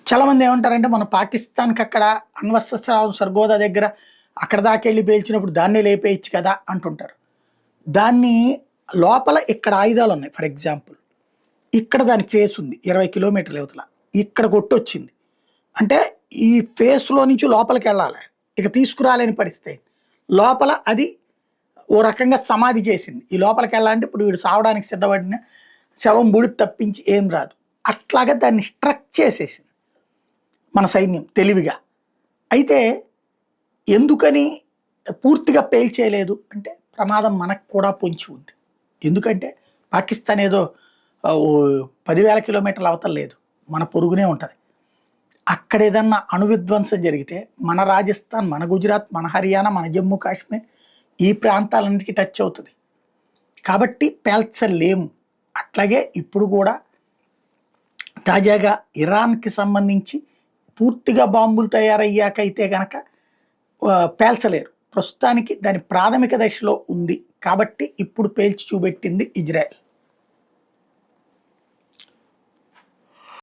చాలామంది ఏమంటారంటే మన పాకిస్తాన్కి అక్కడ అణ్వస్త్రాలు సర్గోదా దగ్గర అక్కడ దాకా వెళ్ళి పేల్చినప్పుడు దాన్నే లేపేయచ్చు కదా అంటుంటారు. దాన్ని లోపల ఇక్కడ ఆయుధాలు ఉన్నాయి. ఫర్ ఎగ్జాంపుల్ ఇక్కడ దానికి ఫేస్ ఉంది 20 కిలోమీటర్ల యువతల, ఇక్కడ కొట్టొచ్చింది అంటే ఈ ఫేస్లో నుంచి లోపలికి వెళ్ళాలి, ఇక తీసుకురాలేని పరిస్థితి అయింది. లోపల అది ఓ రకంగా సమాధి చేసింది. ఈ లోపలికి వెళ్ళాలంటే ఇప్పుడు వీడు సావడానికి సిద్ధపడిన శవం బుడి తప్పించి ఏం రాదు. అట్లాగా దాన్ని స్ట్రక్ చేసేసింది మన సైన్యం తెలివిగా. అయితే ఎందుకని పూర్తిగా పేల్చేయలేదు అంటే ప్రమాదం మనకు కూడా పొంచి ఉంది. ఎందుకంటే పాకిస్తాన్ ఏదో 10,000 కిలోమీటర్ల అవతల లేదు, మన పొరుగునే ఉంటుంది. అక్కడ ఏదన్నా అణు విధ్వంసం జరిగితే మన రాజస్థాన్, మన గుజరాత్, మన హర్యానా, మన జమ్మూ కాశ్మీర్ ఈ ప్రాంతాలన్నిటికీ టచ్ అవుతుంది. కాబట్టి పేల్చలేము. అట్లాగే ఇప్పుడు కూడా తాజాగా ఇరాన్కి సంబంధించి పూర్తిగా బాంబులు తయారయ్యాకైతే కనుక పేల్చలేరు. ప్రస్తుతానికి దాని ప్రాథమిక దశలో ఉంది కాబట్టి ఇప్పుడు పేల్చి చూపెట్టింది ఇజ్రాయెల్.